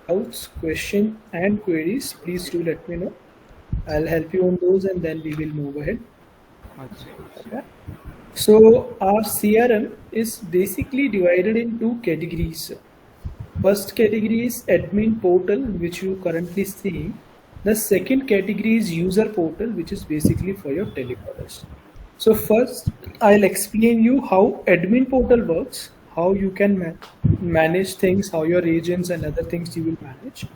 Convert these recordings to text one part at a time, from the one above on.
doubts, question and queries, please do let me know. I'll help you on those and then we will move ahead. Okay. So our CRM is basically divided in two categories. First category is admin portal, which you currently see. The second category is user portal, which is basically for your telecallers. So first, I'll explain you how admin portal works, how you can manage things, how your agents and other things you will manage.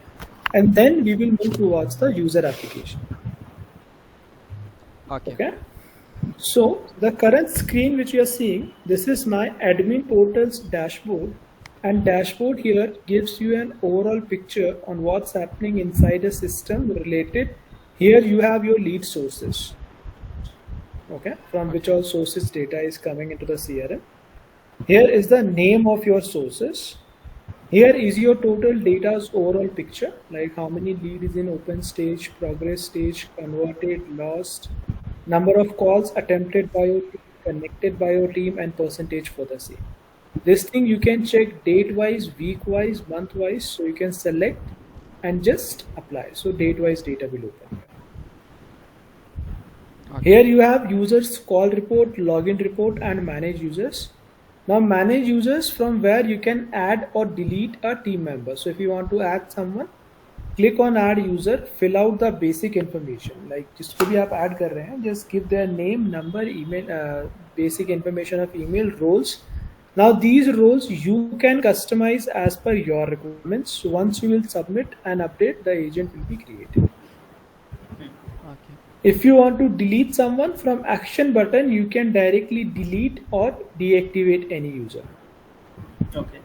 And then we will move towards the user application. Okay. So the current screen which you are seeing, this is my admin portal's dashboard, and dashboard here gives you an overall picture on what's happening inside a system related. Here you have your lead sources, okay, from which all sources data is coming into the CRM. Here is the name of your sources. Here is your total data's overall picture, like how many lead is in open stage, progress stage, converted, lost, number of calls attempted by your team, connected by your team, and percentage for the same. This thing you can check date-wise, week-wise, month-wise, so you can select and just apply. So date-wise data will open. Here you have users call report, login report, and manage users. Now manage users, from where you can add or delete a team member. So if you want to add someone, click on add user, fill out the basic information, like जिसको भी आप add कर रहे हैं, just give their name, number, email, basic information of email, roles. Now these roles you can customize as per your requirements. So once you will submit and update, the agent will be created. If you want to delete someone, from action button you can directly delete or deactivate any user. Okay.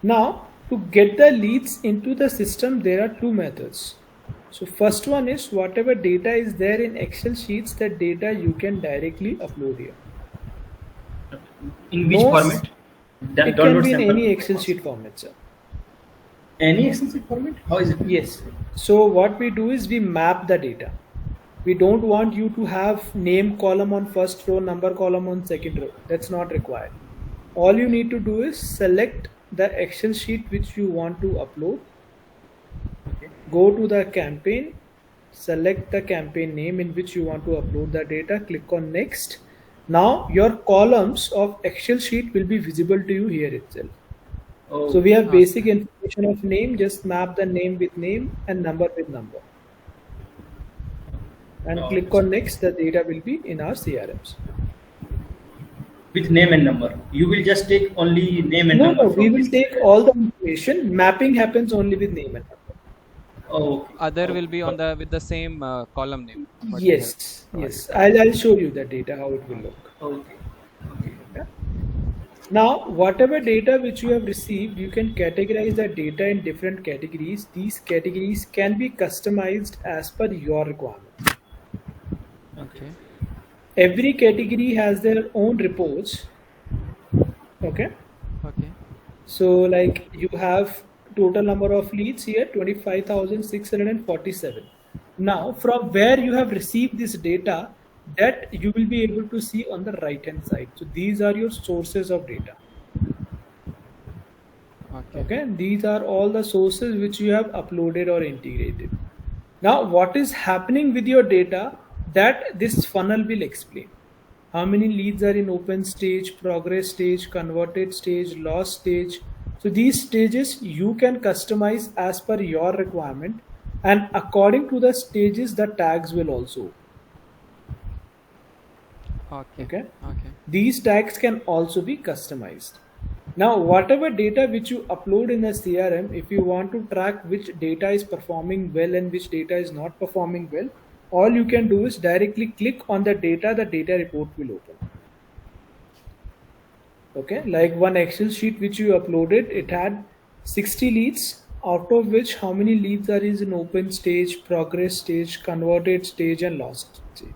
Now to get the leads into the system, there are two methods. So first one is whatever data is there in Excel sheets, that data you can directly upload here. In which format? It can be in any Excel sheet format, sir. Any Excel sheet format? How is it? Yes. So what we do is we map the data. We don't want you to have name column on first row, number column on second row. That's not required. All you need to do is select the Excel sheet which you want to upload. Okay. Go to the campaign, select the campaign name in which you want to upload the data, click on next. Now your columns of Excel sheet will be visible to you here itself. Oh, so we have basic information of name, just map the name with name and number with number. And click on next, the data will be in our CRMs. With name and number. You will just take only name and number? No, we will take all the information. Mapping happens only with name and number. Oh, okay. Other will be on the with the same column name. Yes. I'll show you the data, how it will look. Okay. Now, whatever data which you have received, you can categorize the data in different categories. These categories can be customized as per your requirement. Okay. Every category has their own reports. Okay. So like you have total number of leads here, 25,647. Now from where you have received this data, that you will be able to see on the right hand side. So these are your sources of data. Okay. These are all the sources which you have uploaded or integrated. Now what is happening with your data, that this funnel will explain. How many leads are in open stage, progress stage, converted stage, lost stage. So these stages you can customize as per your requirement, and according to the stages the tags will also. Okay. These tags can also be customized. Now whatever data which you upload in the CRM, if you want to track which data is performing well and which data is not performing well, all you can do is directly click on the data report will open. Okay, like one Excel sheet which you uploaded, it had 60 leads, out of which how many leads are in open stage, progress stage, converted stage, and lost stage.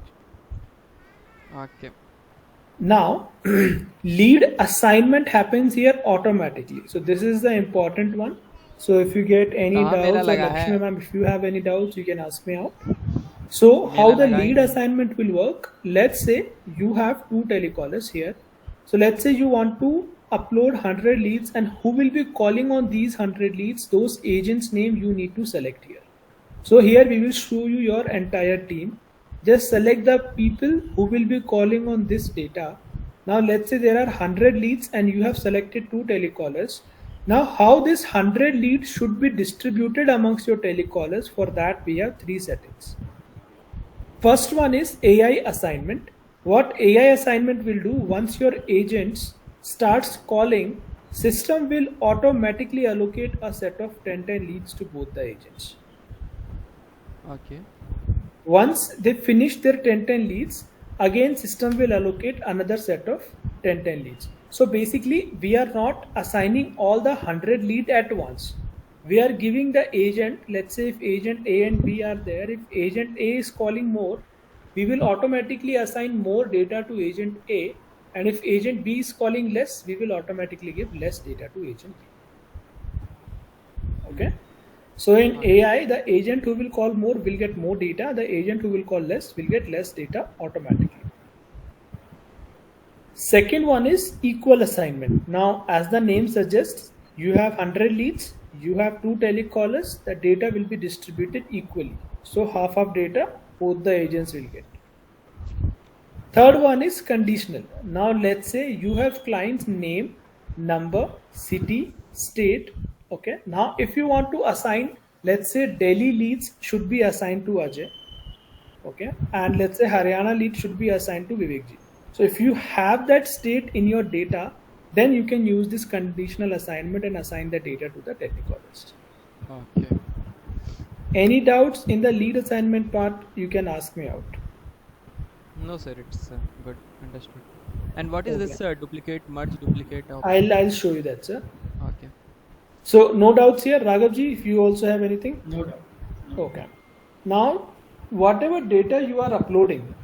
Okay. Now lead assignment happens here automatically. So this is the important one. So if you get any doubts, or Lakshmi ma'am, if you have any doubts, you can ask me out. So how the lead assignment will work, let's say you have two telecallers here. So let's say you want to upload 100 leads, and who will be calling on these 100 leads, those agents' name you need to select here. So here we will show you your entire team. Just select the people who will be calling on this data. Now let's say there are 100 leads and you have selected 2 telecallers. Now how this 100 leads should be distributed amongst your telecallers, for that we have 3 settings. First one is AI assignment. What AI assignment will do, once your agents starts calling, system will automatically allocate a set of 10 leads to both the agents. Okay. Once they finish their 10 leads, again system will allocate another set of 10 leads. So basically we are not assigning all the 100 lead at once. We are giving the agent, let's say if agent A and B are there, if agent A is calling more, we will automatically assign more data to agent A, and if agent B is calling less, we will automatically give less data to agent B. Okay. So in AI, the agent who will call more will get more data, the agent who will call less will get less data automatically. Second one is equal assignment. Now, as the name suggests, you have 100 leads, you have 2 telecallers, the data will be distributed equally. So half of data both the agents will get. Third one is conditional. Now let's say you have client's name, number, city, state. Okay. Now if you want to assign, let's say Delhi leads should be assigned to Ajay. Okay. And let's say Haryana lead should be assigned to Vivekji. So if you have that state in your data, then you can use this conditional assignment and assign the data to the telecallers. Okay. Any doubts in the lead assignment part, you can ask me out. No sir, it's good, understood. And what is this duplicate, merge, duplicate? I'll show you that, sir. Okay. So no doubts here, Raghavji, if you also have anything? No doubt. Okay. Now, whatever data you are uploading,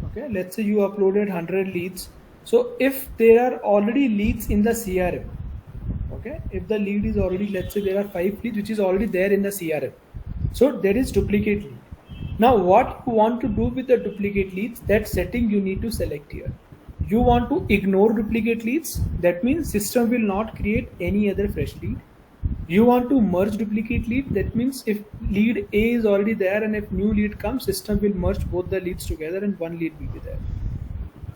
okay, let's say you uploaded 100 leads. So if there are already leads in the CRM, okay, if the lead is already, let's say there are 5 leads which is already there in the CRM. So there is duplicate lead. Now what you want to do with the duplicate leads, that setting you need to select here. You want to ignore duplicate leads, that means system will not create any other fresh lead. You want to merge duplicate lead, that means if lead A is already there and if new lead comes, system will merge both the leads together and one lead will be there.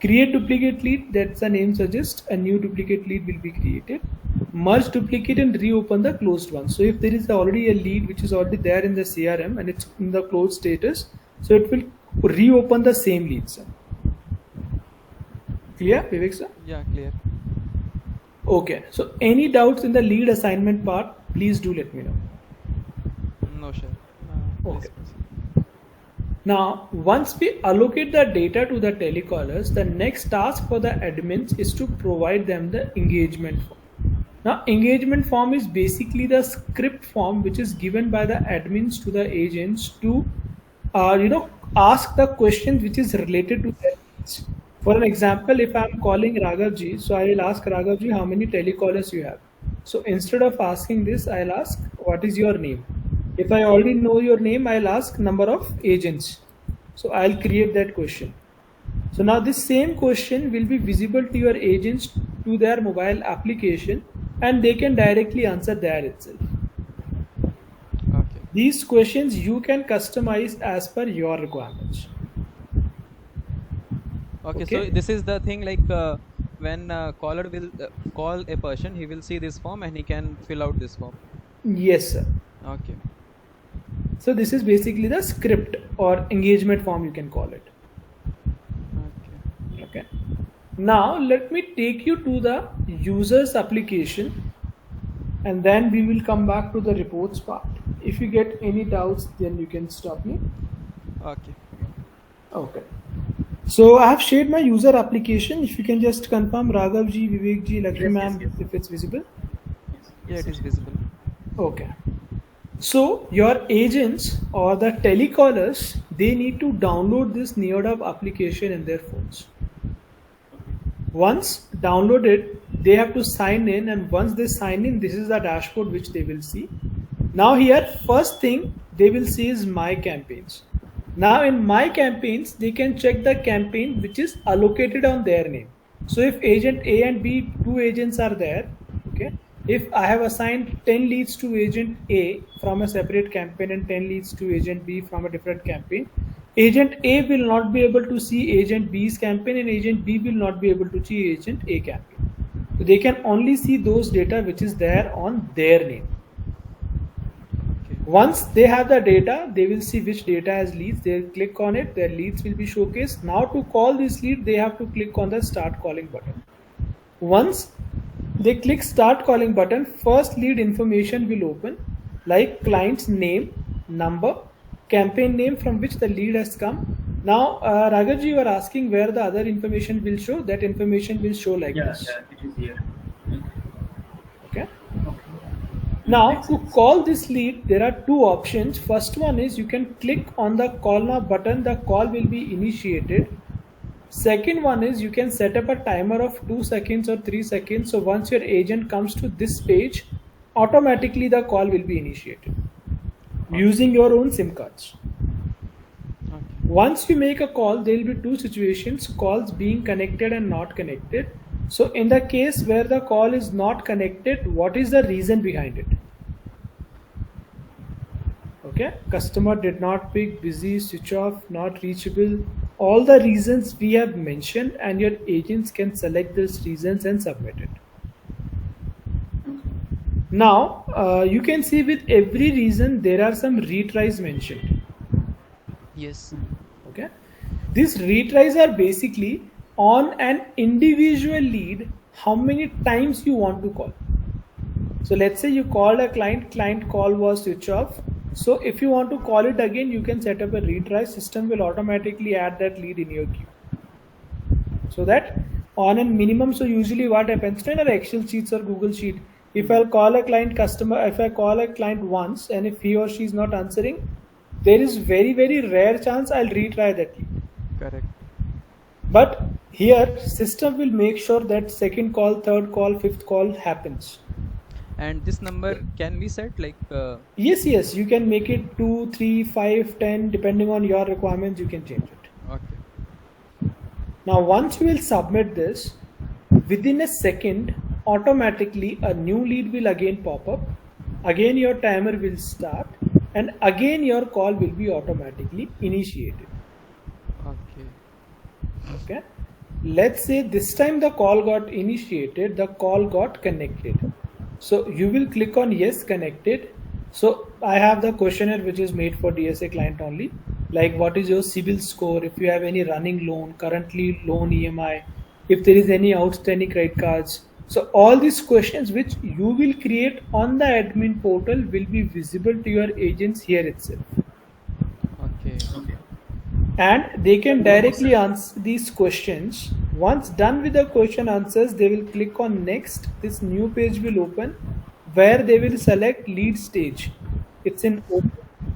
Create duplicate lead, that's the name suggests, a new duplicate lead will be created. Merge duplicate and reopen the closed one. So if there is already a lead which is already there in the CRM and it's in the closed status, so it will reopen the same leads. Clear, Vivek sir? Yeah, clear. Okay, so any doubts in the lead assignment part, please do let me know. No sir. Okay. Now, once we allocate the data to the telecallers, the next task for the admins is to provide them the engagement form. Now, engagement form is basically the script form which is given by the admins to the agents to, ask the questions which is related to their needs. For an example, if I'm calling Raghavji, so I will ask Raghavji how many telecallers you have. So instead of asking this, I'll ask what is your name. If I already know your name, I'll ask number of agents. So I'll create that question. So now this same question will be visible to your agents to their mobile application and they can directly answer there itself. Okay. These questions you can customize as per your requirements. Okay, so this is the thing, like when caller will call a person, he will see this form and he can fill out this form. Yes, sir. Okay. So this is basically the script or engagement form, you can call it. Okay. Now let me take you to the users application and then we will come back to the reports part. If you get any doubts, then you can stop me. Okay. Okay. So I have shared my user application. If you can just confirm, Raghavji, Vivekji, Lakshmi ma'am, if it's visible. Yeah, it is visible. Okay. So your agents or the telecallers, they need to download this deodev application in their phones. Once downloaded, they have to sign in, and once they sign in, this is the dashboard which they will see. Now here, first thing they will see is my campaigns. Now in my campaigns, they can check the campaign which is allocated on their name. So if agent A and B, two agents are there, okay. If I have assigned 10 leads to agent A from a separate campaign and 10 leads to agent B from a different campaign, agent A will not be able to see agent B's campaign and agent B will not be able to see agent A campaign. So they can only see those data which is there on their name. Once they have the data, they will see which data has leads. They'll click on it. Their leads will be showcased. Now to call this lead, they have to click on the start calling button. Once they click start calling button, first lead information will open, like client's name, number, campaign name from which the lead has come. Now, Raghav, you are asking where the other information will show. That information will show like this. Yeah, it is here. Okay. Now to call this lead, there are two options. First one is you can click on the call now button, the call will be initiated. Second one is you can set up a timer of 2 seconds or 3 seconds. So once your agent comes to this page, automatically the call will be initiated using your own SIM cards. Once you make a call, there will be two situations, calls being connected and not connected. So in the case where the call is not connected, what is the reason behind it? Okay, customer did not pick, busy, switch off, not reachable. All the reasons we have mentioned, and your agents can select those reasons and submit it. Now you can see with every reason there are some retries mentioned. Yes. Okay, these retries are basically on an individual lead how many times you want to call. So let's say you called a client call was switch off. So if you want to call it again, you can set up a retry. System will automatically add that lead in your queue. So that on a minimum, so usually what happens in our Excel sheets or Google sheet, if I'll call a client customer, if I call a client once and if he or she is not answering, there is very rare chance I'll retry that lead. Correct. But here system will make sure that second call, third call, fifth call happens. And this number can be set like Yes, you can make it 2, 3, 5, 10 depending on your requirements. You can change it. okay. Now once you will submit this, within a second automatically a new lead will again pop up, again your timer will start, and again your call will be automatically initiated. Okay, let's say this time the call got initiated, the call got connected. So you will click on yes, connected. So I have the questionnaire which is made for DSA client only, like what is your CIBIL score, if you have any running loan, currently loan EMI, if there is any outstanding credit cards. So all these questions which you will create on the admin portal will be visible to your agents here itself. Okay. And they can directly answer these questions. Once done with the question answers, they will click on next. This new page will open where they will select lead stage. It's in open,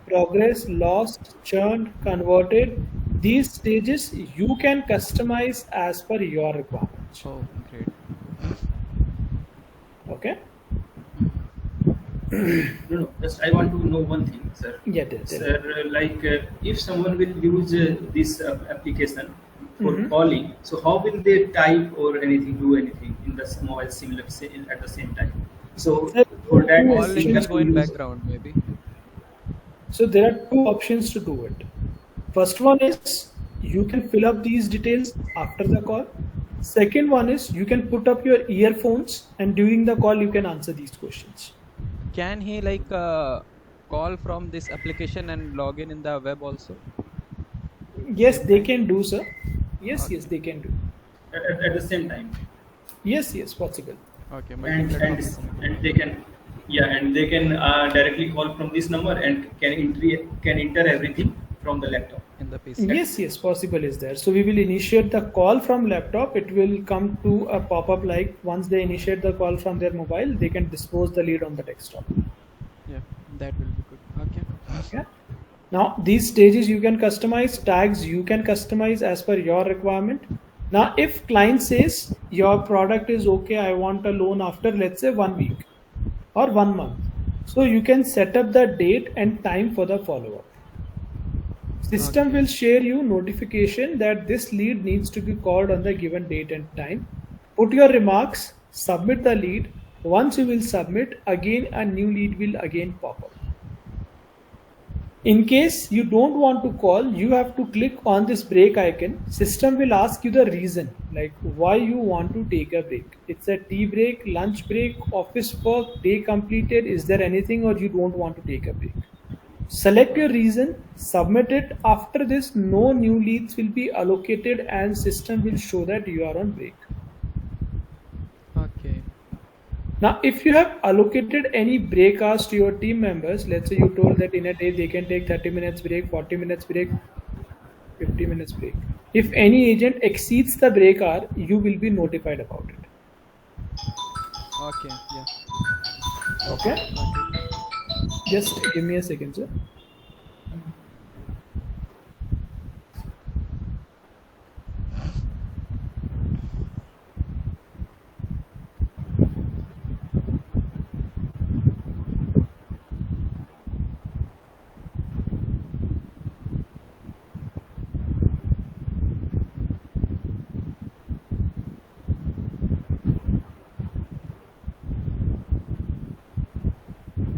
progress, lost, churned, converted. These stages you can customize as per your requirements. Oh, great. Okay. No, just I want to know one thing, sir. Yeah, Sir, like if someone will use this application for calling, so how will they type or do anything in the mobile similar at the same time? So for that, Calling will go in use background maybe. So there are two options to do it. First one is you can fill up these details after the call. Second one is you can put up your earphones and during the call you can answer these questions. Can he like call from this application and log in the web also? Yes, they can do, sir. Yes, they can do. at the same time. Yes, possible. Okay. And they can directly call from this number and can enter everything from the laptop in the PC. Yes, possible is there. So we will initiate the call from laptop. It will come to a pop-up like once they initiate the call from their mobile, they can dispose the lead on the desktop. Yeah, that will be good. Okay. Now these stages you can customize, tags you can customize as per your requirement. Now if client says your product is okay, I want a loan after let's say 1 week or 1 month. So you can set up the date and time for the follow-up. System will share you notification that this lead needs to be called on the given date and time. Put your remarks, submit the lead. Once you will submit, again a new lead will again pop up. In case you don't want to call, you have to click on this break icon. System will ask you the reason, like why you want to take a break. It's a tea break, lunch break, office work, day completed. Is there anything or you don't want to take a break? Select your reason, submit it. After this, no new leads will be allocated and system will show that you are on break. Okay. Now, if you have allocated any break hours to your team members, let's say you told that in a day they can take 30 minutes break, 40 minutes break, 50 minutes break. If any agent exceeds the break hour, you will be notified about it. Okay. Yeah. Okay? Okay. Just give me a second, sir.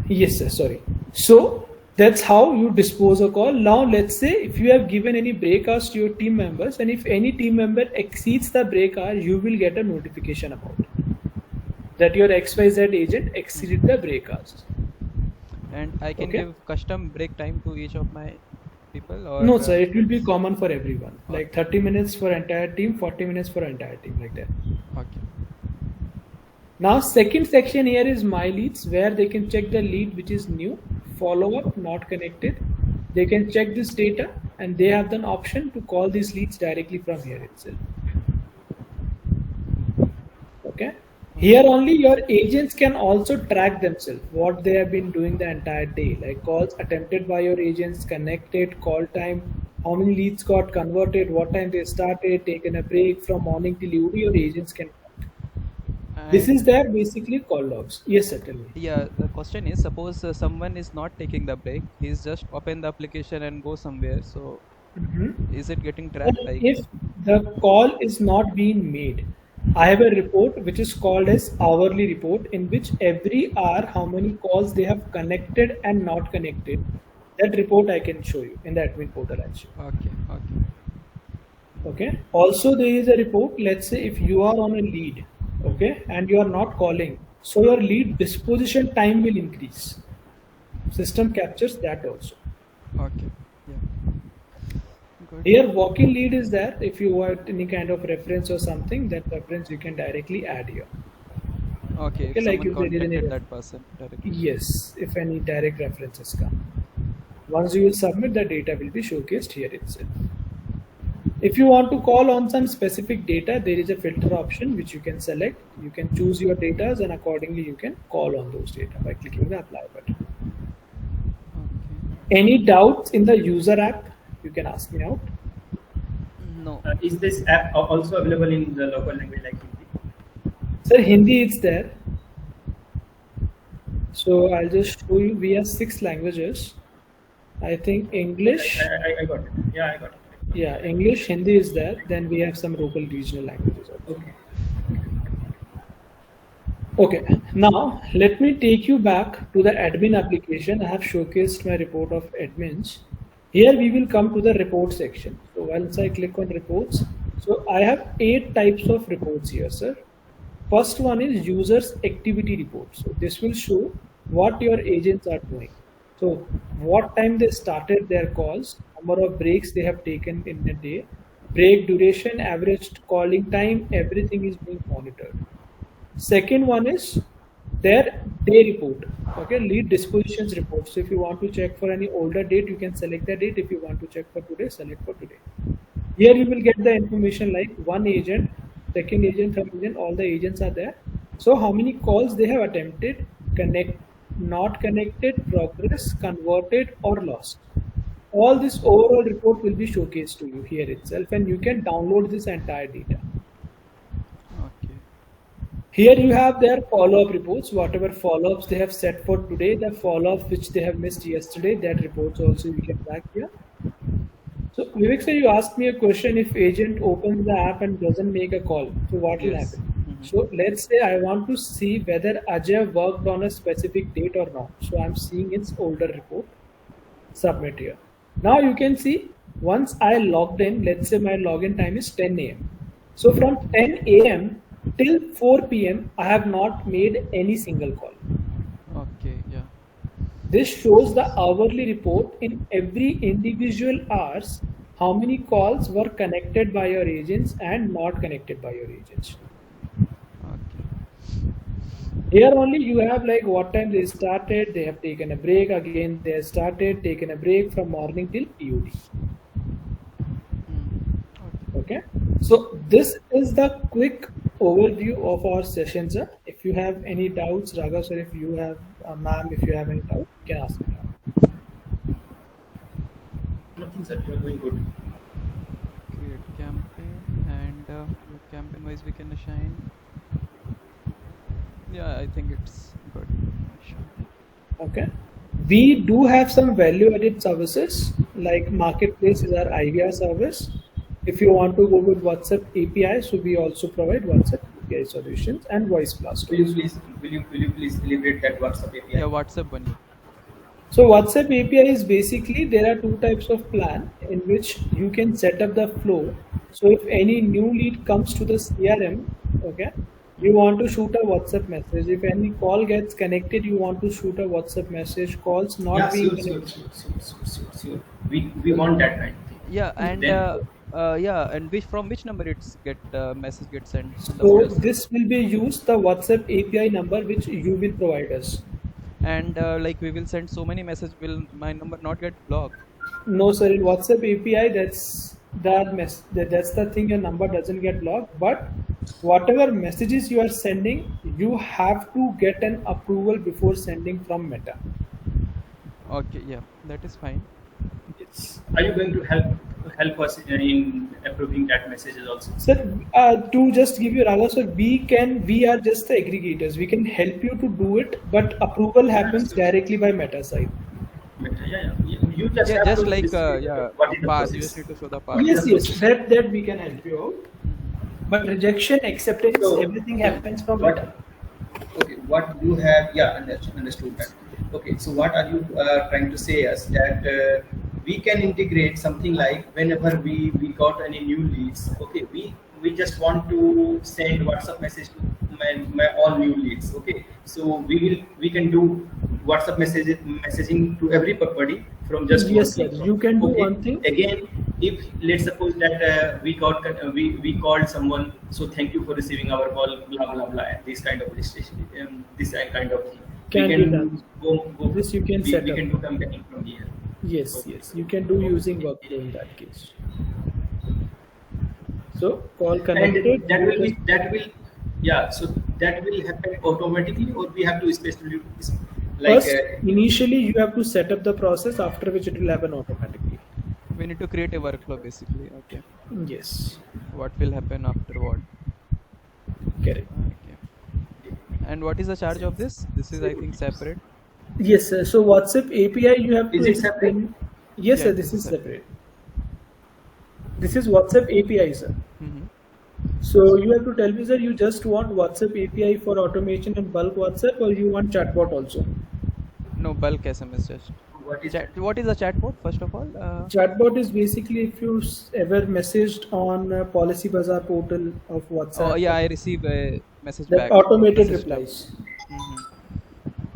Yes, sir. Sorry. So that's how you dispose a call. Now, let's say if you have given any break hours to your team members, and if any team member exceeds the break hour, you will get a notification about it, that your XYZ agent exceeded the break hours. And I can Okay. give custom break time to each of my people, or No, sir. It will be common for everyone. Like 30 minutes for entire team, 40 minutes for entire team, like that. Okay. Now, second section here is my leads, where they can check the lead which is new, follow up, not connected. They can check this data and they have the option to call these leads directly from here itself. Okay. Here only your agents can also track themselves, what they have been doing the entire day, like calls attempted by your agents, connected, call time, how many leads got converted, what time they started, taken a break from morning till evening, your agents can. This And is their basically call logs. Yes, sir, tell me. yeah, the question is, suppose someone is not taking the break, he's just open the application and go somewhere. So is it getting But tracked? Like, if the call is not being made, I have a report which is called as hourly report, in which every hour how many calls they have connected and not connected. That report I can show you in the admin portal actually. okay, okay, Okay. Also, there is a report. Let's say if you are on a lead, okay, and you are not calling, so your lead disposition time will increase. System captures that also. okay, yeah, good. Here, walking lead is there. If you want any kind of reference or something, that reference you can directly add here. Okay, Okay, if like someone if there is any contacted that person directly. yes, if any direct references come. Once you will submit, the data will be showcased here itself. If you want to call on some specific data, there is a filter option which you can select. You can choose your data and accordingly you can call on those data by clicking the apply button. Okay. Any doubts in the user app, you can ask me out. No. Is this app also available in the local language like Hindi? Sir, Hindi is there. So I'll just show you. We have 6 languages. I think English. I got it. Yeah, I got it. Yeah, English, Hindi is there. Then we have some local regional languages also. Okay. Okay, now let me take you back to the admin application. I have showcased my report of admins. Here we will come to the report section. So once I click on reports, so I have 8 types of reports here, sir. First one is users activity report. So this will show what your agents are doing. So what time they started their calls, number of breaks they have taken in a day, break duration, average calling time, everything is being monitored. Second one is their day report. Okay, lead dispositions report. So if you want to check for any older date, you can select the date. If you want to check for today, select for today. Here you will get the information like one agent, second agent, third agent, all the agents are there. So how many calls they have attempted, connect, not connected, progress, converted or lost. All this overall report will be showcased to you here itself and you can download this entire data. Okay. Here you have their follow-up reports, whatever follow-ups they have set for today, the follow-up which they have missed yesterday, that reports also you can track here. So Vivek sir, you asked me a question, if agent opens the app and doesn't make a call, so what will Yes. happen? So let's say I want to see whether Ajay worked on a specific date or not. So I'm seeing its older report. Submit here. Now you can see once I logged in, let's say my login time is 10 a.m. So from 10 a.m. till 4 p.m. I have not made any single call. Okay, yeah. This shows the hourly report in every individual hours, how many calls were connected by your agents and not connected by your agents. Okay. Here only you have like what time they started, they have taken a break, again they have started, taken a break from morning till PUD. Okay, so this is the quick overview of our session, sir. If you have any doubts, Raga sir, if you have, ma'am, if you have any doubt, you can ask me now. Nothing, sir. You are doing good. Create campaign, and campaign wise we can assign. Yeah, I think it's good. Sure. Okay, we do have some value added services like marketplace is our IVR service. If you want to go with WhatsApp API, so we also provide WhatsApp API solutions and voice blast. Will you please elaborate that WhatsApp API? Yeah, WhatsApp one. So WhatsApp API is basically there are two types of plan in which you can set up the flow. So if any new lead comes to the CRM, okay, you want to shoot a WhatsApp message. If any call gets connected, you want to shoot a WhatsApp message. Calls not Yeah, being sure. connected. We want that kind of thing. Yeah, and Then- yeah, and from which number it's get message gets sent? So this will be used the WhatsApp API number which you will provide us. And like we will send so many messages, will my number not get blocked? No, sir. In WhatsApp API, that's the thing. Your number doesn't get blocked. But whatever messages you are sending, you have to get an approval before sending from Meta. Okay, yeah, that is fine. Yes. Are you going to help us in approving that messages also? Sir, to just give you Raga, sir, we are just the aggregators. We can help you to do it, but approval happens directly by Meta side. Yeah. You just Yeah, have just to like describe what is the pass. You process. just need to show the pass. Yes, that we can help you out. But rejection, acceptance, So, everything happens from what- Meta. Okay, what you have, yeah, understood that. Okay, so what are you trying to say us that we can integrate something like whenever we got any new leads, okay, we just want to send WhatsApp message to my all new leads, okay, so we can do WhatsApp messaging to everybody from just Yes, one sir. click. You can do Okay, one thing. again, if let's suppose that we called someone, so thank you for receiving our call, blah blah blah, and this kind of this kind of thing. Can We be can done. go. This you can set we up. can do campaigning from here. Yes, yes, you can do using workflow in that case. So call connected. And that will yeah. So that will happen automatically, or we have to specially like First, initially you have to set up the process, after which it will happen automatically. We need to create a workflow basically. Okay. Yes, What will happen after what? correct. Okay. And what is the charge of this? This is, I think, separate. Yes, sir. So WhatsApp API you have to Is it separate? explain. Yes, Yeah, sir. This is separate. This is WhatsApp API, sir. So you have to tell me, sir, you just want WhatsApp API for automation and bulk WhatsApp, or you want chatbot also? No, bulk SMS just. what is What is a chatbot first of all? Chatbot is basically if you ever messaged on Policy Bazaar portal of WhatsApp. Oh yeah, I receive a message That back. automated Message back. replies.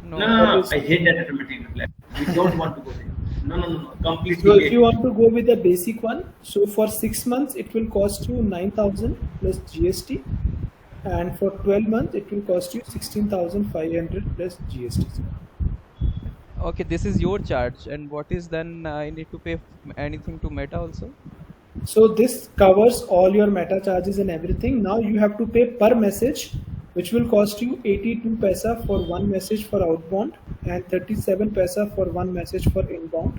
No, no, is- I hate that automatic reply. We don't want to go there. No, completely. So if hate you it. want to go with the basic one, so for 6 months it will cost you 9,000 plus GST, and for 12 months it will cost you 16,500 plus GST. Okay, this is your charge, and what is then? I need to pay anything to Meta also. So this covers all your meta charges and everything. Now you have to pay per message, which will cost you 82 paisa for one message for outbound and 37 paisa for one message for inbound.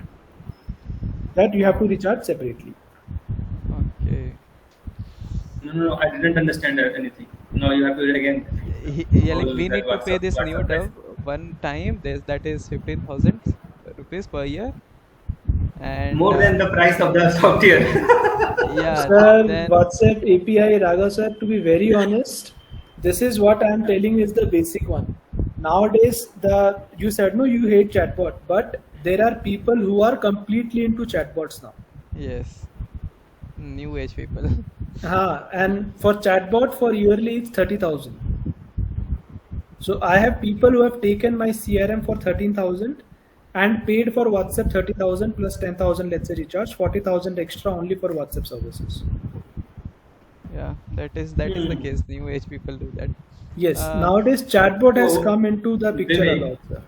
That you have to recharge separately. Okay. No, I didn't understand anything. No, you have to again. Yeah, like all we that need to pay WhatsApp- this new WhatsApp dev one time. That is 15,000 rupees per year, and more than the price of the software. yeah. Sir, Then WhatsApp API, Raga sir, to be very honest, This is what I am telling is the basic one. Nowadays, you said no, you hate chatbot, but there are people who are completely into chatbots now. Yes. New age people. And for chatbot for yearly it's 30,000. So I have people who have taken my CRM for 13,000 and paid for WhatsApp 30,000 plus 10,000, let's say recharge 40,000 extra only for WhatsApp services. Yeah, that is the case. New age people do that. Yes, nowadays chatbot has So, come into the picture a lot, sir.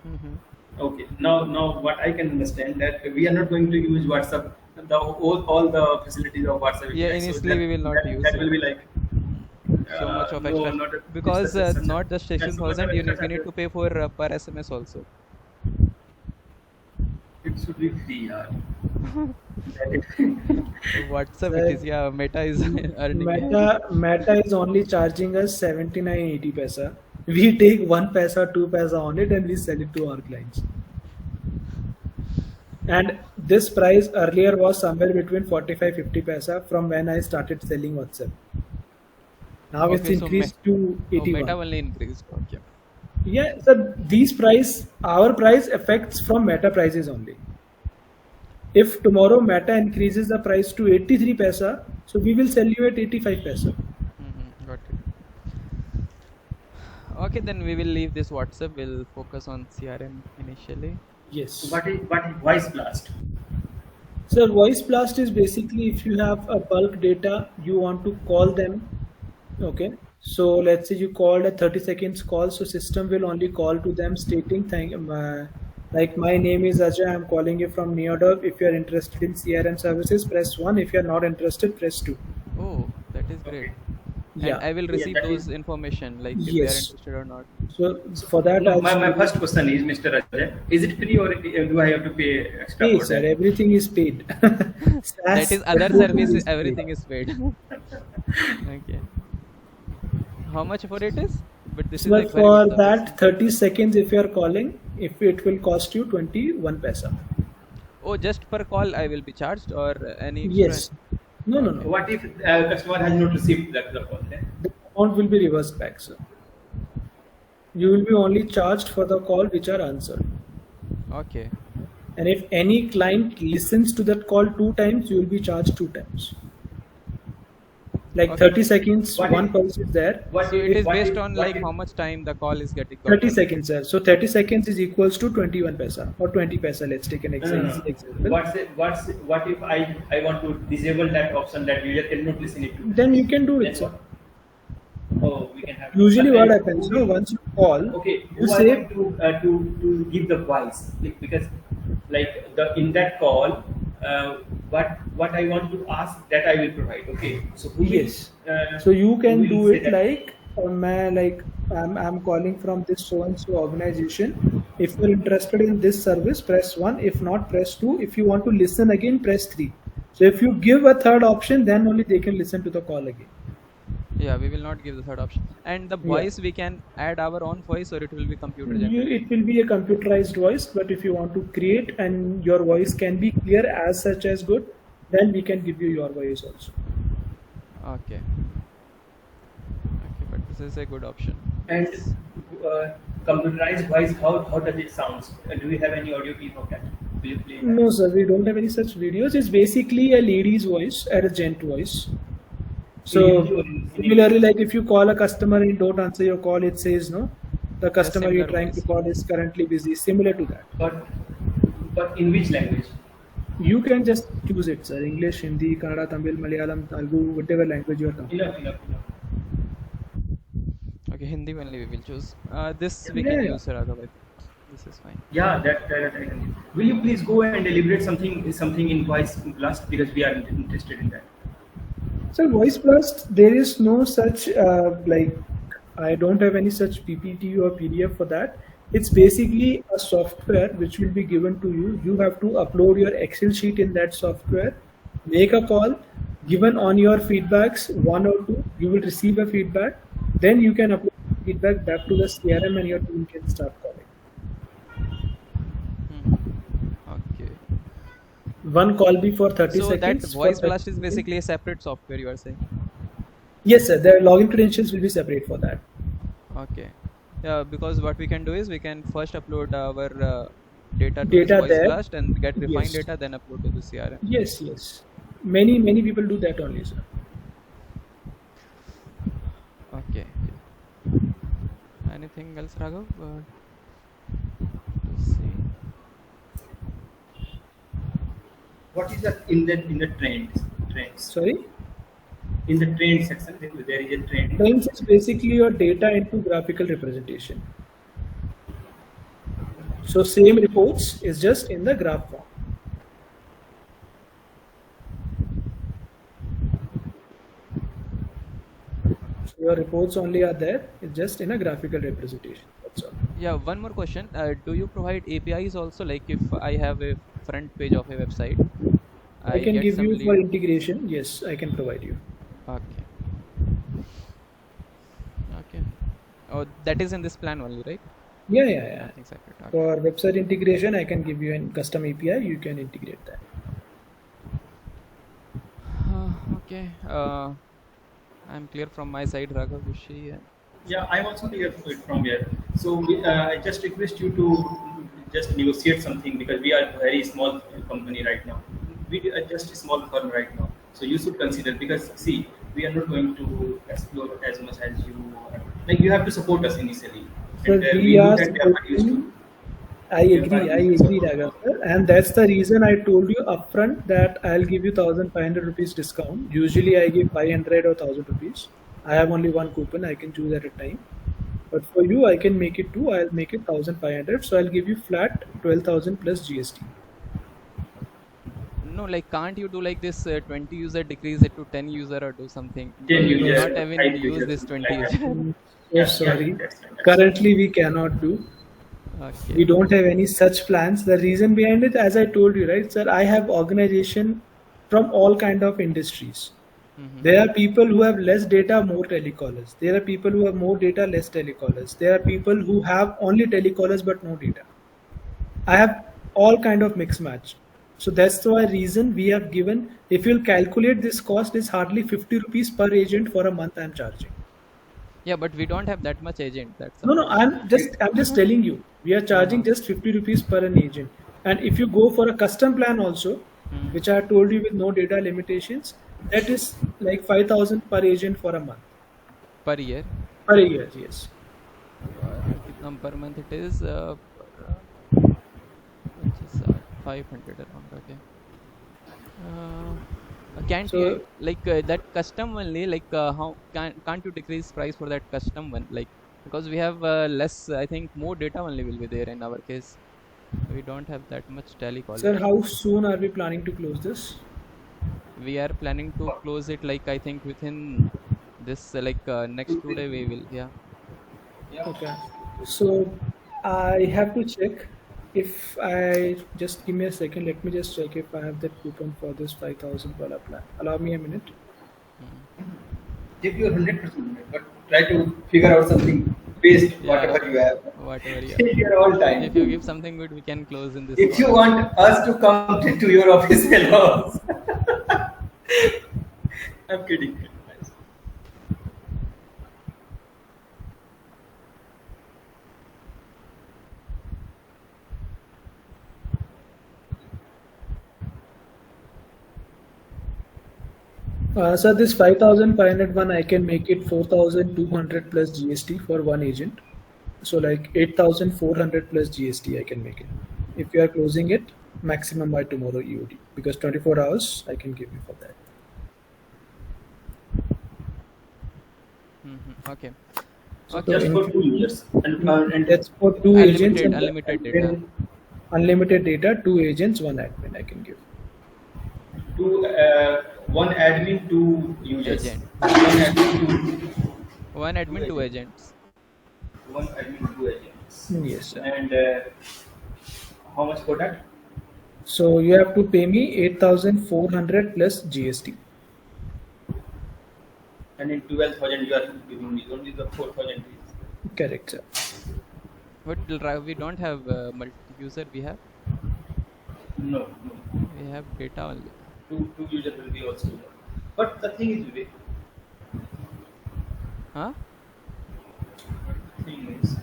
Okay, now what I can understand that we are not going to use WhatsApp, all the facilities of WhatsApp. Yeah, API. initially we will not use that it. will be like So much of no, extra not because not just that's 16,000, we need to pay for per SMS also. It should be free, yeah. WhatsApp it is, yeah. Meta is earning. Meta is only charging us 79.80 paisa. We take 1 paisa, 2 paisa on it and we sell it to our clients. And this price earlier was somewhere between 45-50 paisa from when I started selling WhatsApp. Now it's Okay, so increased to 81. Meta only increased. Okay. Yeah, so our price affects from Meta prices only. If tomorrow Meta increases the price to 83 paisa, so we will sell you at 85 paisa. Got it. Okay, then we will leave this WhatsApp. We'll focus on CRM initially. Yes. What is voice blast? So voice blast is basically if you have a bulk data, you want to call them. Okay. So let's say you called a 30 seconds call, so system will only call to them stating like my name is Ajay, I'm calling you from deodev. If you are interested in CRM services, press 1. If you are not interested, press 2. Oh, that is great. Yeah. And I will receive those information like if they are interested or not. So for that, My first question is, Mr. Ajay, is it free or do I have to pay extra? Pay, for sir. that? Everything is paid. That is other services. Everything is paid. Okay. How much for it is? But this is Well, like very for good that 30 seconds, if you are calling, if it will cost you 21 paisa. Oh, just per call I will be charged or any extra? Yes. No. What if customer has not received the call? The amount will be reversed back, sir. You will be only charged for the call which are answered. Okay. And if any client listens to that call 2 times, you will be charged 2 times. Like 30 seconds, one pulse is there. So it is based on like how much time the call is getting. 30 seconds, sir. So 30 seconds is equals to 21 paisa or 20 paisa. Let's take an example. What if I want to disable that option that user cannot listen it to? Then you can do it, sir. Oh, we can have. Usually what happens, once you call, Okay, you who say I want to give the voice because like in that call, what I want to ask that I will provide. Okay, so who yes. will, So you can who will do say it that? I'm calling from this so and so organization. If you're interested in this service, press 1. If not, press 2. If you want to listen again, press 3. So if you give a third option, then only they can listen to the call again. Yeah, we will not give the third option. And the voice, we can add our own voice or it will be computer generated? It will be a computerized voice, but if you want to create and your voice can be clear as such as good, then we can give you your voice also. Okay, but this is a good option. And computerized voice, how does it sound? Do we have any audio clip of that? Will you play that? No, sir, we don't have any such videos. It's basically a lady's voice, a gent voice. So similarly, like if you call a customer and don't answer your call, it says no, the customer you're trying to call is currently busy. Similar to that. But in which language? You can just choose it, sir. English, Hindi, Kannada, Tamil, Malayalam, Telugu, whatever language you are comfortable. Enough. Okay, Hindi only we will choose. This we can use, Raghav. This is fine. Yeah, that I can. Will you please go and deliberate something in voice blast because we are interested in that. So voice blast, there is no such I don't have any such PPT or PDF for that. It's basically a software which will be given to you. You have to upload your Excel sheet in that software, make a call, given on your feedbacks 1 or 2, you will receive a feedback. Then you can upload feedback back to the CRM and your team can start calling. Okay. One call be for 30 seconds. So that voice blast is basically a separate software you are saying? Yes, sir. The login credentials will be separate for that. Okay. Yeah, because what we can do is we can first upload our data to this Data voice there. blast and get refined Yes. data, then upload to the CRM. Yes, yes. Many people do that only, sir. Okay. Okay. Anything else, Raghav? To see. What is that in the trends? Sorry? In the trend section, there is a trend. Frames is basically your data into graphical representation. So same reports is just in the graph form. So your reports only are there. It's just in a graphical representation. That's all. Yeah, one more question. Do you provide APIs also? Like if I have a front page of a website, I I can get give some you for lead. integration. Yes, I can provide you. Okay. Okay. Oh, that is in this plan only, right? Yeah. Nothing separate. Okay. For website integration, I can give you a custom API. You can integrate that. Okay. I'm clear from my side, Raghav, Rishi, and Yeah, I'm also clear from here. So I just request you to just negotiate something because we are a very small company right now. We are just a small firm right now. So you should consider because see, we are not going to explore as much as you. Like you have to support us initially, So and we we are look at the effort used to. supporting. I We agree, support. Raghav sir. And that's the reason I told you upfront that I'll give you 1,500 rupees discount. Usually I give 500 or 1,000 rupees. I have only one coupon. I can choose at a time. But for you, I can make it two. I'll make it 1,500. So I'll give you flat 12,000 plus GST. no, like can't you do like this 20 user decrease it to 10 user or do something? Then Because we you do No, not just sir. even type use users this 20 like that. user. So Yeah, sorry. that's right. That's right. Currently, we cannot do. Okay. We don't have any such plans. The reason behind it, as I told you, right, sir, I have organization from all kind of industries. Mm-hmm. There are people who have less data, more telecallers. There are people who have more data, less telecallers. There are people who have only telecallers but no data. I have all kind of mix match. So that's the why reason we have given. If you'll calculate this cost, is hardly 50 rupees per agent for a month. I'm charging. Yeah, but we don't have that much agent. That's the No, problem. I'm just telling you. We are charging Uh-huh. just 50 rupees per an agent. And if you go for a custom plan also, Hmm. which I told you with no data limitations, that is like 5,000 per agent for a month. Per year. Per year, yes. Per month it is which is 500 around. Okay. Can't you So, like that custom only? Like how can't you decrease price for that custom one? Like because we have less. I think more data only will be there in our case. We don't have that much sir, telecallers. how soon are we planning to close this? We are planning to close it like I think within this like next 2 day we will. Yeah. Okay. So I have to check if I just give me a second. Let me just check if I have that coupon for this 5,000 plan. Allow me a minute. Mm. Give your 100%, but try to figure out something based Yeah. whatever you have. Whatever. Yeah. Take your all If you time. give something good, we can close in this If call you also. want us to come to your office, hello. I'm kidding. So this 5,500 one, I can make it 4,200 plus GST for one agent. So like 8,400 plus GST, I can make it. If you are closing it, maximum by tomorrow EOD because 24 hours I can give you for that. Okay. So Okay. to Just for include, 2 years, and that's for two agents and Unlimited data. admin, unlimited data, two agents, one admin I can give. to one admin, two users. Agent. One admin, One two admin, two agents. agents. One admin, two agents. Yes, sir. And how much for that? So you have to pay me 8,400 plus GST. And in 12,000, you are giving me only the 4,000. Correct, sir. But we don't have multi-user. We have No, no. data only. Two users will be also. But the thing is, Vivek, Huh? 3 minutes.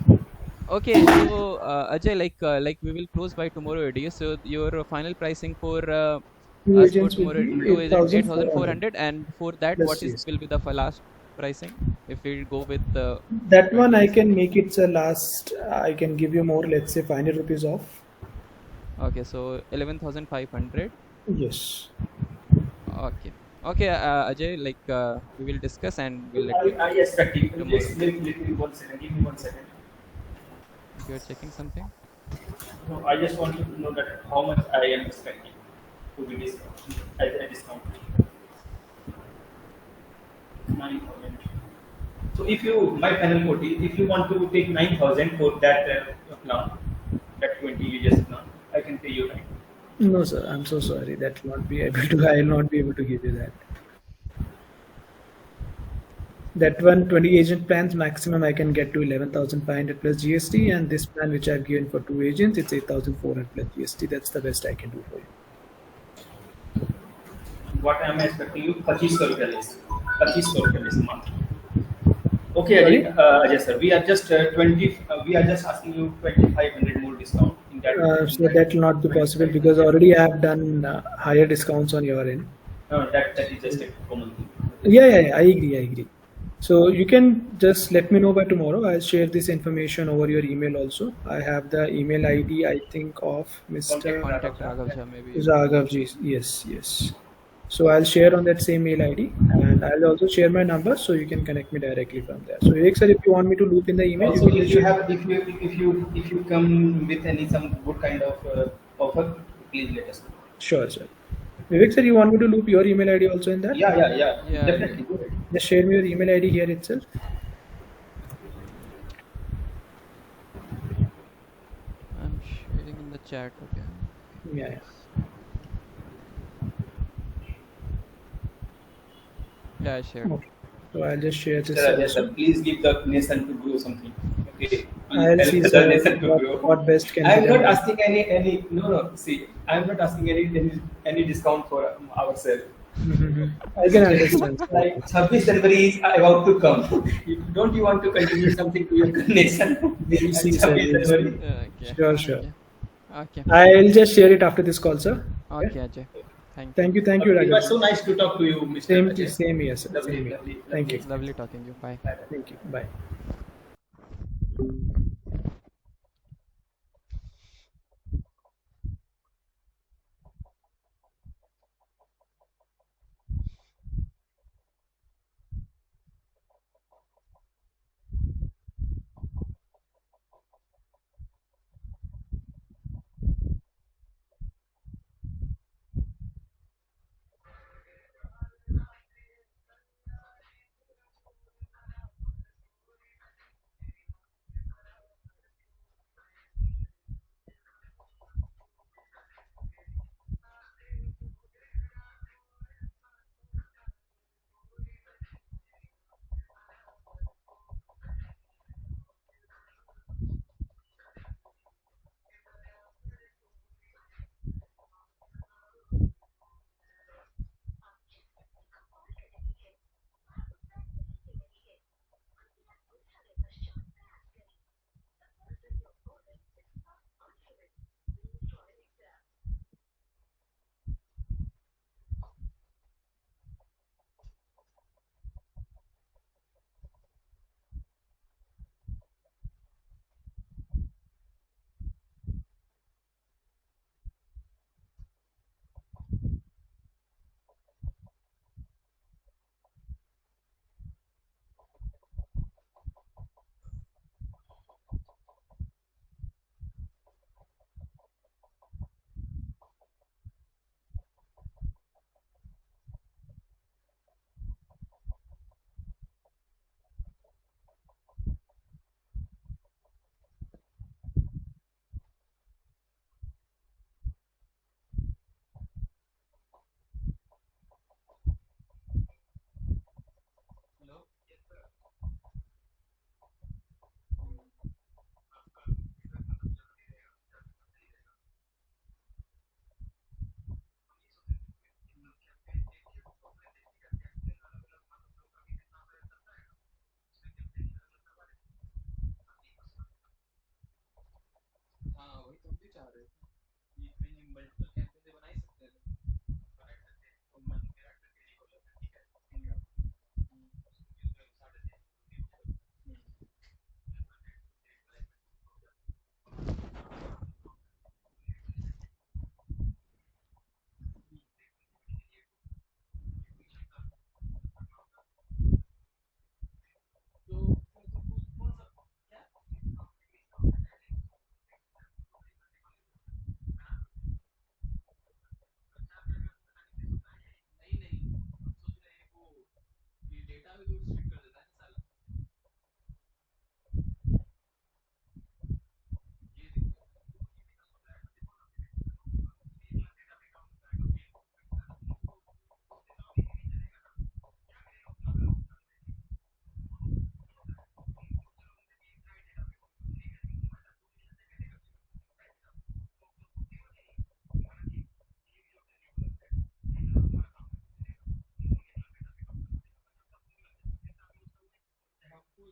Okay, so Ajay, like we will close by tomorrow already. So your final pricing for Two us for agents will tomorrow, be two eight agent, thousand eight four thousand four hundred hundred, and for that, what plus is GST. will be the last pricing if we go with That one 20 I agents? can make it a last. I can give you more. Let's say 500 rupees off. Okay, so 11,500. Yes. Okay, okay, Ajay, we will discuss and we'll let you I know expect it. tomorrow. Just let me 1 second. Give me 1 second. You are checking something? No, I just want you to know that how much I am expecting to be discount as a discount. 9,000. So if you, my final quote is, if you want to take 9,000 for that plan, that 20 users plan, I can pay you, right? No, sir. I'm so sorry. That will not be able to. I will not be able to give you that. That one 20 agent plans maximum I can get to 11,500 plus GST, and this plan which I've given for two agents it's 8,400 plus GST. That's the best I can do for you. What am I expecting you? 25 rupees less. 25 rupees less a month. Okay, Ajay, Sorry, Ajay sir, we are just 20. We are just asking you 2,500 more discount in that in so that that will not be possible because 2,500. already I have done higher discounts on your end. No, that is just a common thing. Yeah, I agree. I agree. So you can just let me know by tomorrow. I'll share this information over your email also. I have the email ID I think of Contact Mr. Contact Raghav. Raghav Jha, maybe you can. Raghavji. Yes, yes. So I'll share on that same mail ID and I'll also share my number so you can connect me directly from there. So Vivek sir, if you want me to loop in the email, you Also, can if just you share. have, if you come with any some good kind of offer, please let us know. Sure, sir. Vivek sir, you want me to loop your email ID also in that? Yeah. Yeah, Definitely, go ahead. Just share me your email ID here itself. I'm sharing in the chat. Okay. Yeah. Yeah, I shared. Okay. So I'll just share Mr. this Ajay sir, also. please give the nation to grow something. Okay, please I'll help see, the sir, nation to grow. what best can I be am done not by. asking any no. See, I am not asking any discount for ourselves. Mhm. I can understand, sir. Like 26 January is about to come. Don't you want to contribute something to your nation We'll at see, sir. 26 We'll see. January? Okay, Sure, sure. okay, okay, I'll just share it after this call, sir. Okay. okay, Ajay. Thank you. Thank you, Okay, it Raghav. was so nice to talk to you, Mr. Same, Ajay. same here, sir. Lovely, Same here. lovely, Thank lovely you. Lovely experience. talking to you. Bye. Bye bye. Thank you. Bye.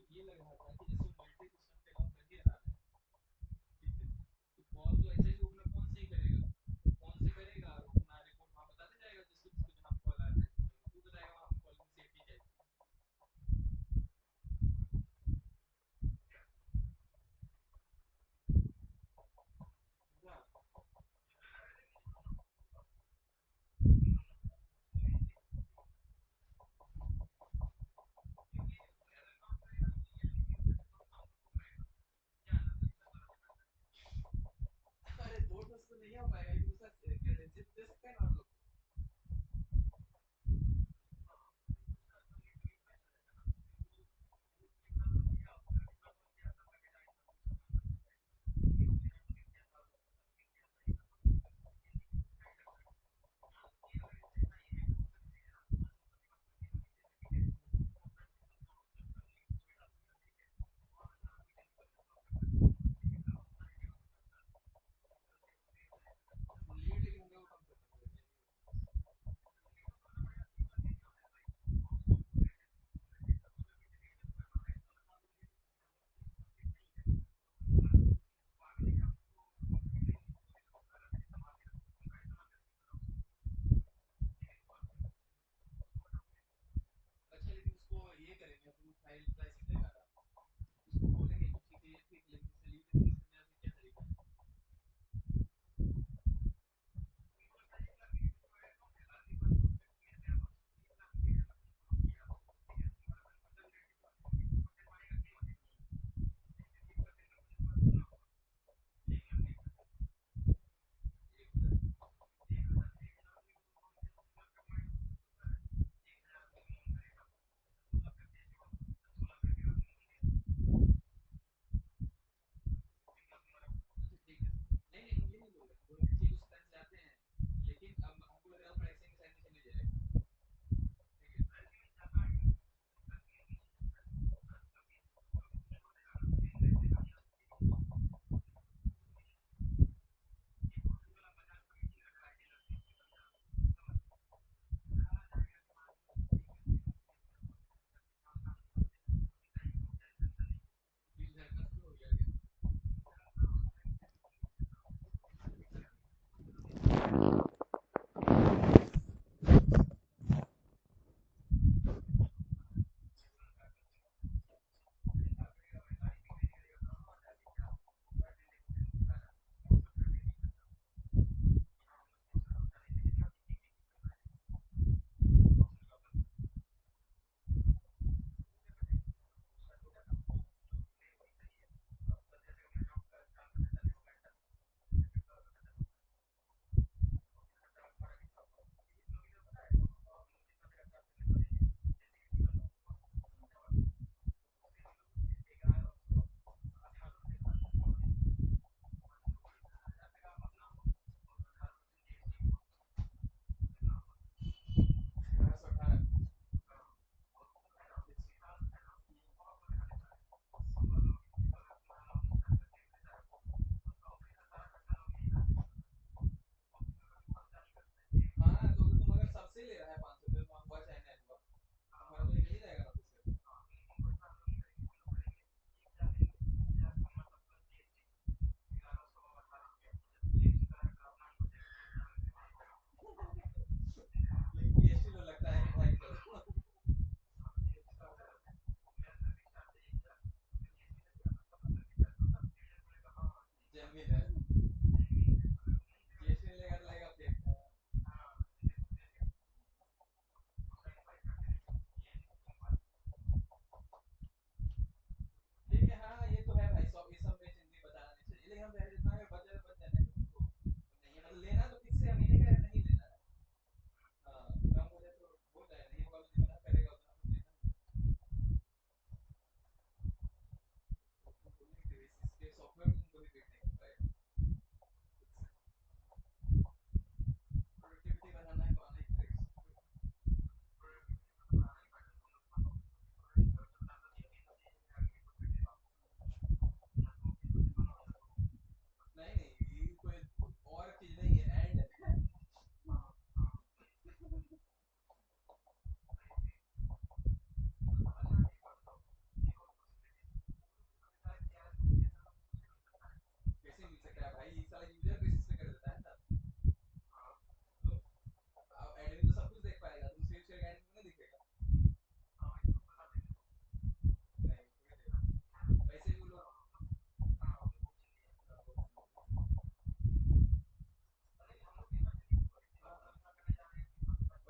ये लग रहा था कि जैसे multi system पे काम कर ही रहा है, ठीक है, तो कॉल तो ऐसे ही वो अपना फोन से ही करेगा, फोन से करेगा और अपना रिपोर्ट वहाँ बताते जाएगा जिसको जिसको जहाँ कॉल आ रहा है, तो बताएगा वहाँ पे कॉलिंग सेफ्टी कैसी है।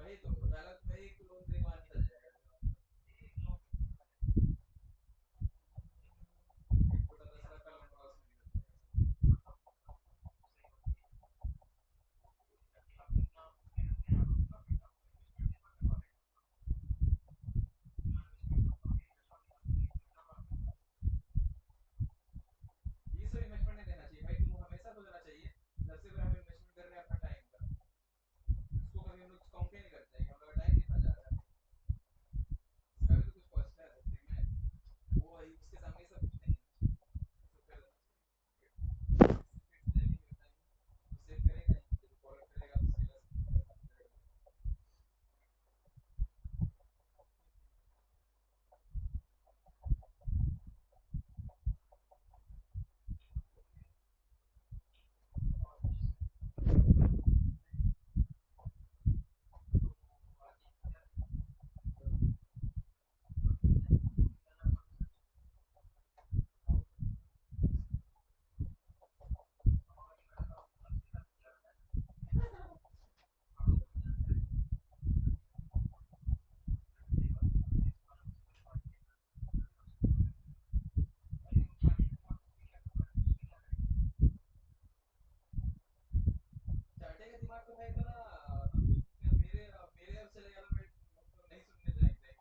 वही तो अलग वही क्लोन एक बार निकल जाएगा एक छोटा 10 लाख का लोन होगा उसमें निकल जाएगा ये सब इन्वेस्टमेंट नहीं देना चाहिए भाई तुम हमेशा सोचना चाहिए जब से हम इन्वेस्टमेंट कर रहे हैं अपना टाइम का उसको कभी हम लोग काउंट ही नहीं करते हैं हम लोग टाइम कितना जा रहा है इसका भी तो कुछ कॉस्ट है जिंदगी में वो उसके सामने ये सब कुछ नहीं है ये सब कर देना चाहिए सेव करेगा जब फॉलो करेगा तो उसके बाद चाटे का दिमाग तो है इतना मेरे मेरे अब चले गया मैं तो नहीं सुनने जाएंगे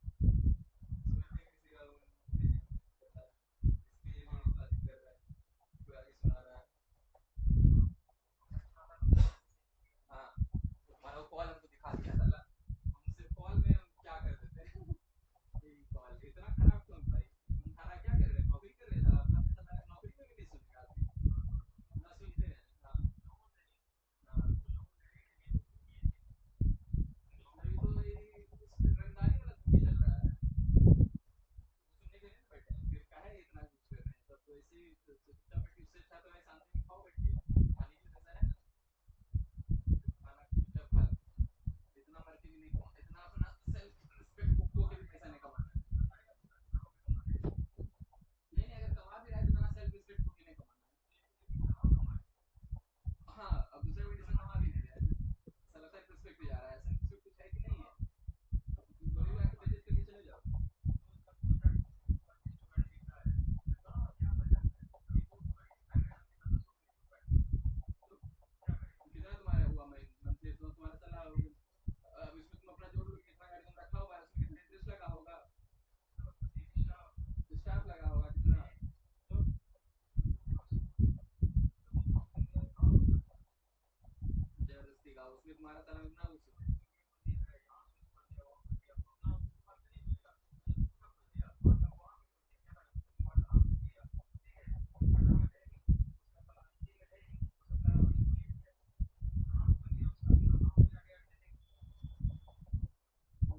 सुनते किसी का इसके लिए बात कर रहा है कोई आगे सुना रहा है हाँ हमारा कॉल हमको दिखा दिया था हम सिर्फ कॉल में हम क्या कर देते हैं कॉल इतना खराब क्यों भाई तुम खाना क्या कर रहे हैं नौकरी कर रहे थे अपना पैसा लगा नौकरी में भी नहीं सुनेगा आदमी ना सुनते हैं हाँ हाँ अभी तो ये रंगदारी वाला मूवी चल रहा है सुनने के लिए नहीं बैठे हैं फिर काहे इतना कुछ कर रहे हैं तब तो ऐसे ही चुपचाप बैठ के उससे अच्छा तो भाई शांति में खाओ बैठ के खाने के पैसा है खाना चुपचाप खा इतना मर के भी नहीं कमाना इतना अपना सेल्फ रिस्पेक्ट को खो के भी पैसा नहीं कमाना है नहीं नहीं अगर कमा भी रहा है तो इतना सेल्फ रिस्पेक्ट को नहीं कमाना है हाँ अब दूसरे वजह से कमा भी नहीं रहा है साला सेल्फ रिस्पेक्ट पे जा रहा है सेल्फ रिस्पेक्ट कुछ है कि नहीं है वही आके बजट करके चले जाओ तो कितना तुम्हारा हुआ मंथली तो तुम्हारा साला अब इसमें तुम अपना जोड़ लो कितना गाड़ी तुम रखा होगा उसमें कितना इंटरेस्ट लगा होगा स्टाफ लगा होगा कितना जबरदस्ती का उसमें तुम्हारा साला इतना कुछ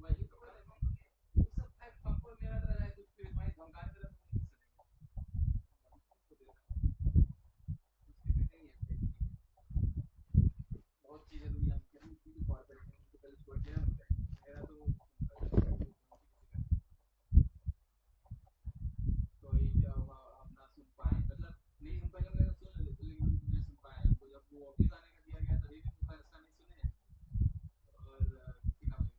वही तो वो सब फैक्ट हमको मेरा तरह है कुछ भी तुम्हारी धमकाने वाला तुम नहीं सुनेगा उसकी नहीं है बहुत चीजें दुनिया में करनी की कॉर्पोरेट में उनको पहले छोड़ के मेरा तो तो ये क्या हुआ हम ना सुन पाए मतलब नहीं हम पहले मेरा सुन लेते लेकिन हम नहीं सुन पाए तो जब वो ऑफिस आने का दिया गया तभी भी हम फैसला नहीं सुने और किसी का भी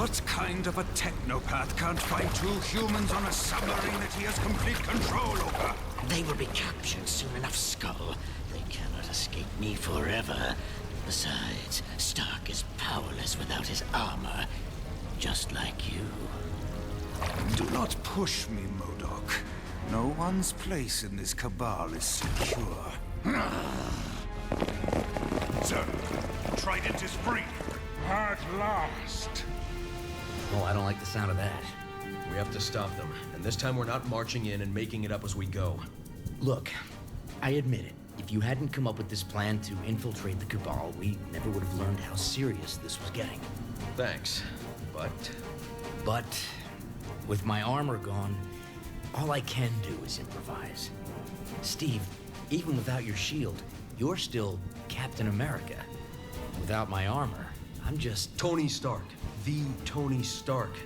What kind of a technopath can't find two humans on a submarine that he has complete control over? They will be captured soon enough, Skull. They cannot escape me forever. Besides, Stark is powerless without his armor. Just like you. Do not push me, MODOK. No one's place in this cabal is secure. Sir, Trident is free. At last. Oh, I don't like the sound of that. We have to stop them, and this time we're not marching in and making it up as we go. Look, I admit it. If you hadn't come up with this plan to infiltrate the cabal, we never would have learned how serious this was getting. Thanks, but But with my armor gone, all I can do is improvise. Steve, even without your shield, you're still Captain America. Without my armor, I'm just... Tony Stark. The Tony Stark.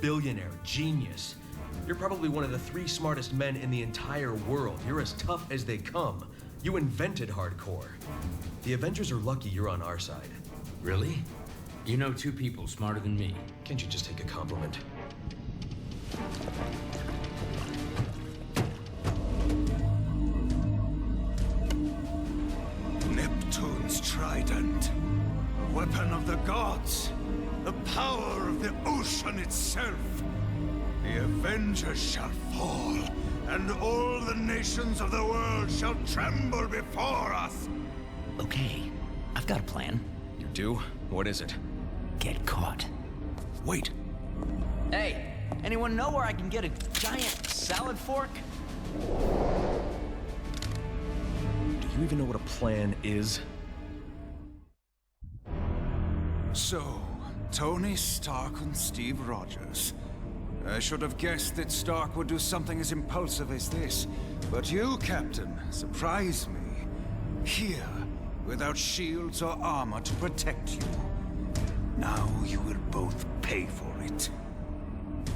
Billionaire, genius. You're probably one of the 3 smartest men in the entire world. You're as tough as they come. You invented hardcore. The Avengers are lucky you're on our side. Really? You know 2 people smarter than me. Can't you just take a compliment? Neptune's trident. A weapon of the gods. The power of the ocean itself. The Avengers shall fall, and all the nations of the world shall tremble before us. Okay, I've got a plan. You do? What is it? Get caught. Wait. Hey, anyone know where I can get a giant salad fork? Do you even know what a plan is? So, Tony Stark and Steve Rogers. I should have guessed that Stark would do something as impulsive as this. But you, Captain, surprised me. Here, without shields or armor to protect you. Now you will both pay for it.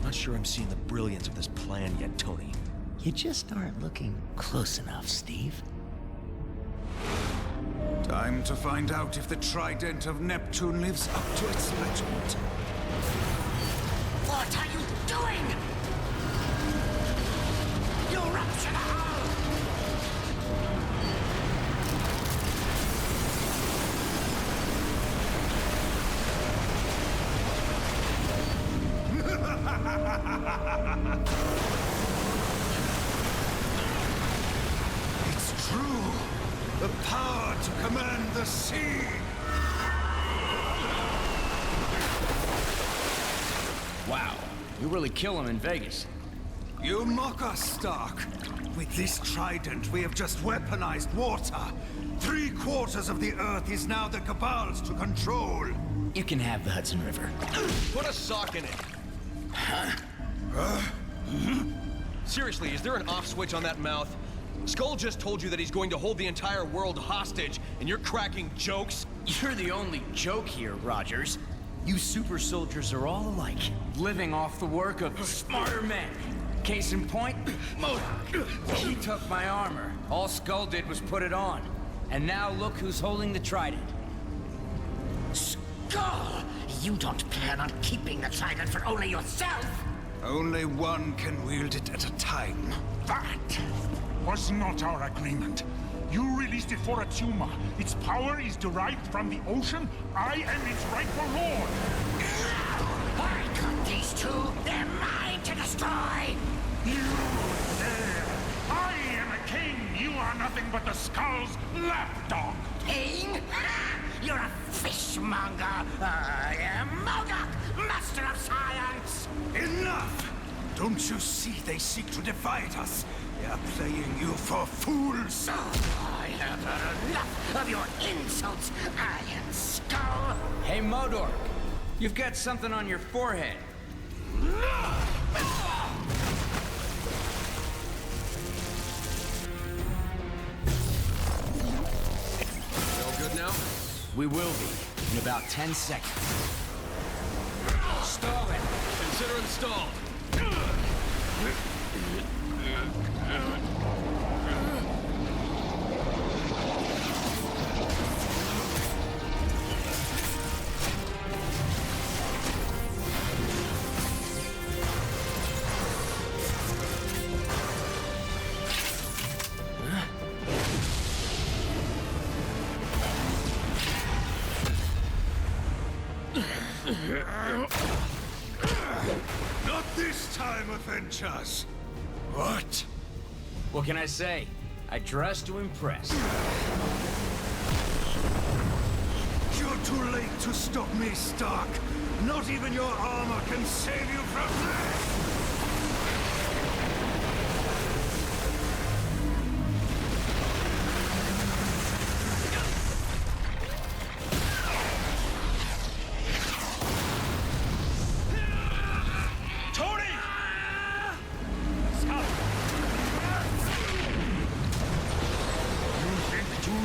Not sure I'm seeing the brilliance of this plan yet, Tony. You just aren't looking close enough, Steve. Time to find out if the Trident of Neptune lives up to its legend. What are you doing? You rupture the hull! It's true. The power to command the sea. Wow, you really kill him in Vegas. You mock us, Stark. With this trident, we have just weaponized water. 3/4 of the Earth is now the Cabal's to control. You can have the Hudson River. Put a sock in it. Seriously, is there an off switch on that mouth? Skull just told you that he's going to hold the entire world hostage, and you're cracking jokes? You're the only joke here, Rogers. You super soldiers are all alike, living off the work of smarter men. Case in point, MODOK. He took my armor. All Skull did was put it on. And now look who's holding the trident. Skull! You don't plan on keeping the trident for only yourself! Only one can wield it at a time. That was not our agreement. You released it for a tumor. Its power is derived from the ocean. I am its rightful lord. I got these 2. They're mine to destroy! You there! I am a king. You are nothing but the Skull's lapdog. King? You're a fishmonger! I am MODOK, master of science! Enough! Don't you see they seek to divide us? They are playing you for fools. I have heard enough of your insults, Iron Skull! Hey, MODOK, you've got something on your forehead. All good now? We will be in about 10 seconds. Stall it. Consider installed. Not this time, Avengers! What? What can I say? I dress to impress. You're too late to stop me, Stark! Not even your armor can save you from this!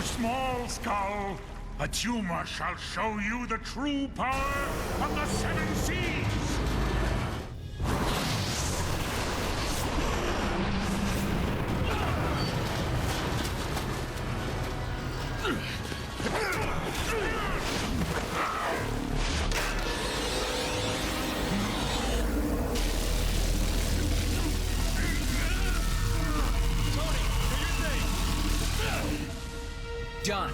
Small skull, a tumor shall show you the true power of the seven seas! Done.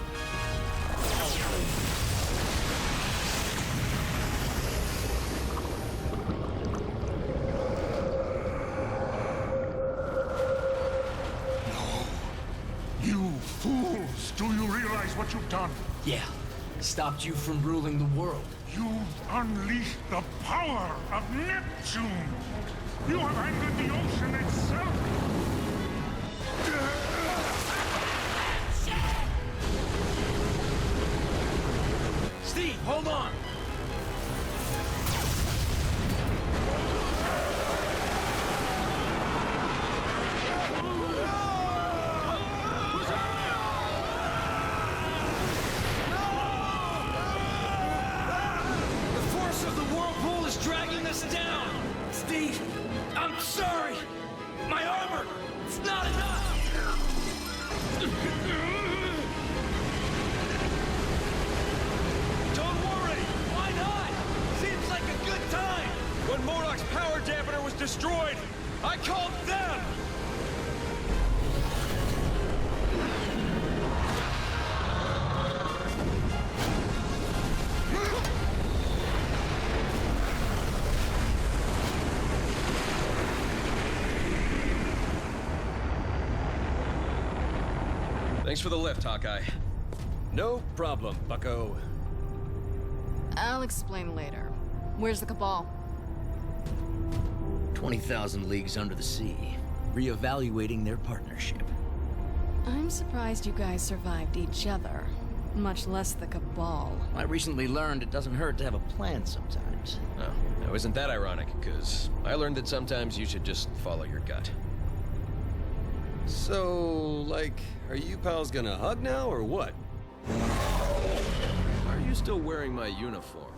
You fools! Do you realize what you've done? Yeah. Stopped you from ruling the world. You've unleashed the power of Neptune! You have angered the ocean itself! Steve, hold on! The force of the whirlpool is dragging us down! Steve, I'm sorry! My armor! It's not enough! When MODOK's power dampener was destroyed, I called them! Thanks for the lift, Hawkeye. No problem, bucko. I'll explain later. Where's the Cabal? 20,000 leagues under the sea, reevaluating their partnership. I'm surprised you guys survived each other, much less the Cabal. I recently learned it doesn't hurt to have a plan sometimes. Oh, now isn't that ironic? Because I learned that sometimes you should just follow your gut. So, like, are you pals gonna hug now, or what? Are you still wearing my uniform?